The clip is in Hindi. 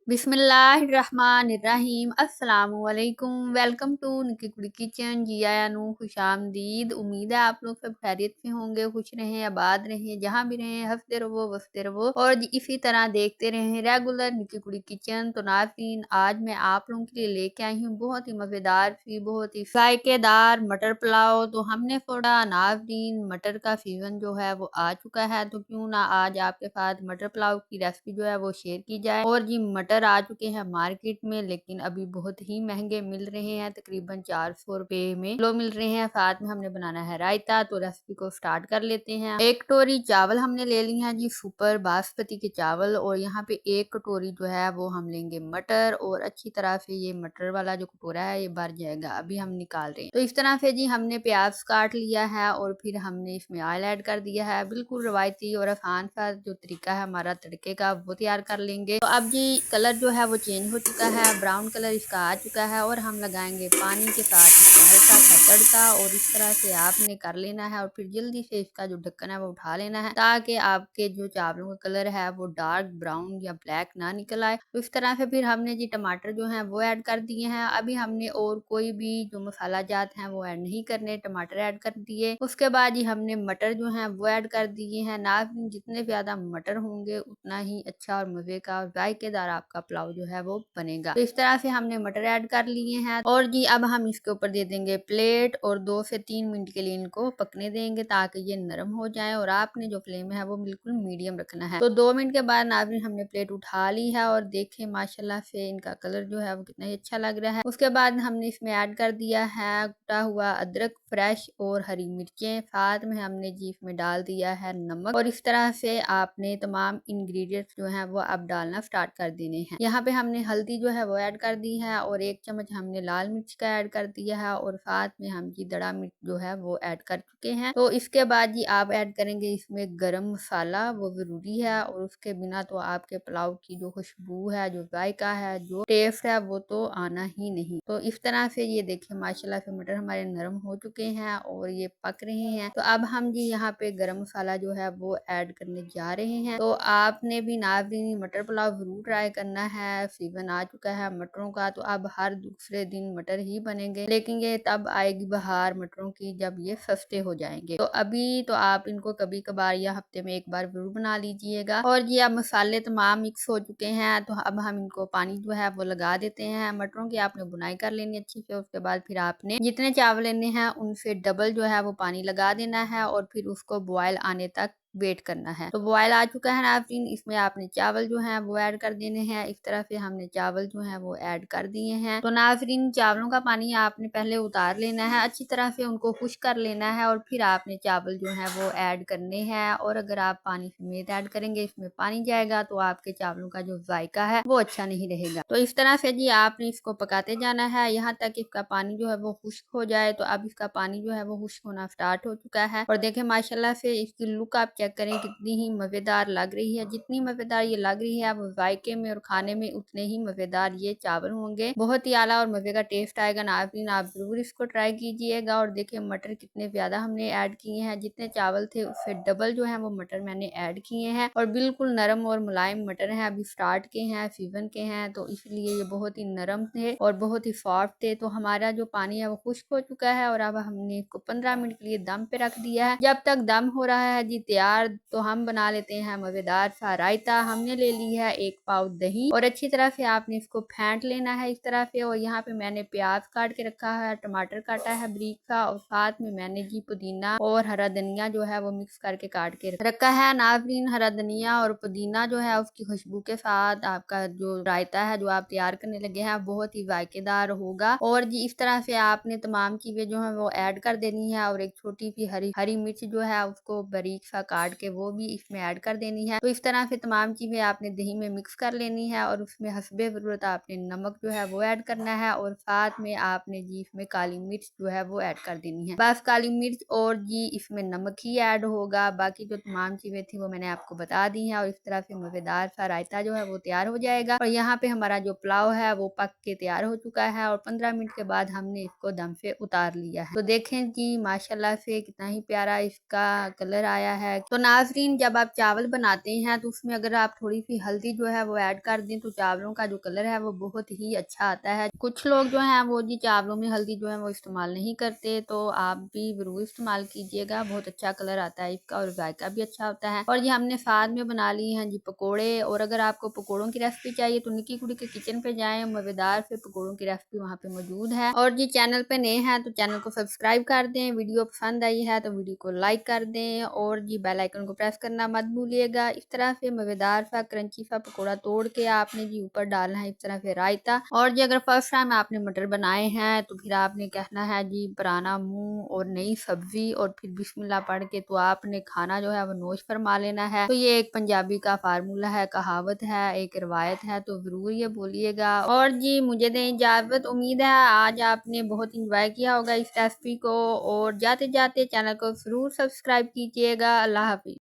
बिस्मिल्लाहिर्रहमानिर्रहीम अस्सलामुअलैकुम। वेलकम टू निकी कुड़ी किचन। जी आया नू खुशामदीद। उम्मीद है आप लोग सब खैरियत से होंगे, खुश रहें, आबाद रहें, जहाँ भी रहें हंसते रहो बसते रहो और इसी तरह देखते रहें रेगुलर निकी कुड़ी किचन। तो नाज़रीन, आज मैं आप लोगों के लिए लेके आई हूँ बहुत ही मज़ेदार सी, बहुत ही जायकेदार मटर पुलाव। तो हमने थोड़ा नाज़रीन मटर का सीज़न जो है वो आ चुका है, तो क्यों ना आज आपके साथ मटर पुलाव की रेसिपी जो है वो शेयर की जाए। और जी मटर आ चुके हैं मार्केट में, लेकिन अभी बहुत ही महंगे मिल रहे हैं, तकरीबन 400 रुपए में किलो मिल रहे हैं। साथ में हमने बनाना है रायता। तो रेसिपी को स्टार्ट कर लेते हैं। एक कटोरी चावल हमने ले ली है जी, सुपर बासमती के चावल। और यहाँ पे एक कटोरी जो है वो हम लेंगे मटर, और अच्छी तरह से ये मटर वाला जो कटोरा है ये भर जाएगा। अभी हम निकाल रहे हैं। तो इस तरह से जी हमने प्याज काट लिया है और फिर हमने इसमें ऑयल ऐड कर दिया है। बिल्कुल रवायती और आसान सा जो तरीका है हमारा तड़के का, वो तैयार कर लेंगे। तो अब जी कलर जो है वो चेंज हो चुका है, ब्राउन कलर इसका आ चुका है, और हम लगाएंगे पानी के साथ इसमें हल्का सा तड़का। और इस तरह से आपने कर लेना है, और फिर जल्दी से इसका जो ढक्कन है वो उठा लेना है, ताकि आपके जो चावलों का कलर है वो डार्क ब्राउन या ब्लैक ना निकल आए। तो इस तरह से फिर हमने जी टमाटर जो है वो ऐड कर दिए हैं। अभी हमने और कोई भी जो मसाला जात हैं वो ऐड नहीं करने, टमाटर ऐड कर दिए। उसके बाद जी हमने मटर जो है वो ऐड कर दिए हैं। नाज़रीन, जितने ज्यादा मटर होंगे उतना ही अच्छा और मजे का और जायकेदार आपका पुलाव जो है वो बनेगा। तो इस तरह से हमने मटर ऐड कर लिए हैं, और जी अब हम इसके ऊपर दे देंगे प्लेट, और 2 से 3 मिनट के लिए इनको पकने देंगे ताकि ये नरम हो जाए। और आपने जो फ्लेम है वो बिल्कुल मीडियम रखना है। तो 2 मिनट के बाद नाज़रीन हमने प्लेट उठा ली है, और देखें माशाल्लाह से इनका कलर जो है वो कितना ही अच्छा लग रहा है। उसके बाद हमने इसमें ऐड कर दिया है कुटा हुआ अदरक फ्रेश और हरी मिर्चें। साथ में हमने जी इसमें डाल दिया है नमक, और इस तरह से आपने तमाम इंग्रेडिएंट्स जो है वो अब डालना स्टार्ट कर देने हैं। यहाँ पे हमने हल्दी जो है वो ऐड कर दी है, और 1 चम्मच हमने लाल मिर्च का ऐड कर दिया है, और साथ में हम जी दड़ा मिर्च जो है वो ऐड कर चुके हैं। तो इसके बाद जी आप ऐड करेंगे इसमें गरम मसाला, वो जरूरी है, और उसके बिना तो आपके पुलाव की जो खुशबू है, जो जायका है, जो टेस्ट है, वो तो आना ही नहीं। तो इस तरह से ये देखिए माशाल्लाह से मटर हमारे नरम हो चुके हैं और ये पक रहे हैं। तो अब हम जी यहाँ पे गरम मसाला जो है वो ऐड करने जा रहे हैं। तो आपने भी नाज़रीन मटर पुलाव जरूर ट्राई करना है। सीजन आ चुका है मटरों का, तो अब हर दूसरे दिन मटर ही बनेंगे, लेकिन ये तब आएगी बहार मटरों की जब ये सस्ते हो जाएंगे। तो अभी तो आप इनको कभी कभार या हफ्ते में एक बार जरूर बना लीजिएगा। और ये अब मसाले तमाम मिक्स हो चुके हैं, तो अब हम इनको पानी जो है वो लगा देते हैं। मटरों की आपने बुनाई कर लेनी अच्छी से। उसके बाद फिर आपने जितने चावल लेने हैं उनसे डबल जो है वो पानी लगा देना है, और फिर उसको बॉयल आने तक वेट करना है। तो बॉयल आ चुका है नाज़रीन, इसमें आपने चावल जो है वो ऐड कर देने हैं। इस तरह से हमने चावल जो है वो ऐड कर दिए हैं। तो नाज़रीन, चावलों का पानी आपने पहले उतार लेना है, अच्छी तरह से उनको खुश कर लेना है, और फिर आपने चावल जो है वो ऐड करने हैं। और अगर आप पानी समेत ऐड करेंगे, इसमें पानी जाएगा, तो आपके चावलों का जो जायका है वो अच्छा नहीं रहेगा। तो इस तरह से जी आपने इसको पकाते जाना है यहाँ तक इसका पानी जो है वो खुश्क हो जाए। तो अब इसका पानी जो है वो खुश्क होना स्टार्ट हो चुका है, और देखें माशाल्लाह से इसकी लुक आप चेक करें कितनी ही मजेदार लग रही है। जितनी मजेदार ये लग रही है, अब जायके में और खाने में उतने ही मजेदार ये चावल होंगे। बहुत ही आला और मजे का टेस्ट आएगा। नाज़रीन, आप जरूर इसको ट्राई कीजिएगा। और देखिए मटर कितने ज्यादा हमने ऐड किए हैं, जितने चावल थे उससे डबल जो है वो मटर मैंने ऐड किए हैं, और बिल्कुल नरम और मुलायम मटर है। अभी स्टार्ट के हैं, सीजन के हैं, तो इसलिए ये बहुत ही नरम थे और बहुत ही सॉफ्ट थे। तो हमारा जो पानी है वो खुश्क हो चुका है, और अब हमने इसको 15 मिनट के लिए दम पे रख दिया है। जब तक दम हो रहा है जी तैयार, तो हम बना लेते हैं मजेदार सा रायता। हमने ले ली है 1 पाव दही, और अच्छी तरह से आपने इसको फेंट लेना है इस तरह से। और यहाँ पे मैंने प्याज काट के रखा है, टमाटर काटा है बारीक सा, और साथ में मैंने जी पुदीना और हरा धनिया जो है वो मिक्स करके काट के रखा है। नाज़रीन, हरा धनिया और पुदीना जो है उसकी खुशबू के साथ आपका जो रायता है जो आप तैयार करने लगे हैं बहुत ही जायकेदार होगा। और जी इस तरह से आपने तमाम चीजें जो है वो ऐड कर देनी है, और एक छोटी सी हरी हरी मिर्च जो है उसको बारीक सा काट के वो भी इसमें ऐड कर देनी है। तो इस तरह से तमाम चीजें आपने दही में मिक्स कर लेनी है, और उसमें हस्बे जरूरत आपने नमक जो है वो ऐड करना है, और साथ में आपने जी इसमें काली मिर्च जो है वो ऐड कर देनी है। बस काली मिर्च और जी इसमें नमक ही ऐड होगा, बाकी जो तमाम चीजें थी वो मैंने आपको बता दी हैं। और इस तरह से मजेदार सा रायता जो है वो तैयार हो जाएगा। और यहाँ पे हमारा जो पुलाव है वो पक के तैयार हो चुका है, और 15 मिनट के बाद हमने इसको दम से उतार लिया है। तो देखें जी माशाल्लाह से कितना ही प्यारा इसका कलर आया है, तो नाजरीन, जब आप चावल बनाते हैं तो उसमें अगर आप थोड़ी सी हल्दी जो है वो ऐड कर दें तो चावलों का जो कलर है वो बहुत ही अच्छा आता है। कुछ लोग जो हैं वो जी चावलों में हल्दी जो है वो इस्तेमाल नहीं करते, तो आप भी जरूर इस्तेमाल कीजिएगा, बहुत अच्छा कलर आता है इसका और जायका भी अच्छा होता है। और ये हमने साथ में बना ली हैं जी पकोड़े। और अगर आपको पकोड़ों की रेसिपी चाहिए तो निकी कुड़ी के किचन पे जाएं, मजेदार से पकोड़ों की रेसिपी वहाँ पे मौजूद है। और जी चैनल पे नए हैं तो चैनल को सब्सक्राइब कर दें, वीडियो पसंद आई है तो वीडियो को लाइक कर दें और जी बेल आइकन को प्रेस करना मत भूलिएगा। इस तरह से मजेदार सा क्रंची सा पकोड़ा तोड़ के आपने जी ऊपर डालना है इस तरह से रायता। और जी अगर फर्स्ट टाइम आपने मटर बनाए हैं तो फिर आपने कहना है जी पुराना मुंह और नई सब्जी और फिर बिस्मिल्लाह पढ़ के तो आपने खाना जो है वो नोश फरमा लेना है। तो ये एक पंजाबी का फार्मूला है, कहावत है, एक रिवायत है, तो जरूर ये बोलिएगा। और जी मुझे दें इजाजत। उम्मीद है आज आपने बहुत इंजॉय किया होगा इस रेसिपी को और जाते जाते चैनल को जरूर सब्सक्राइब कीजिएगा। अल्लाह हाफिज।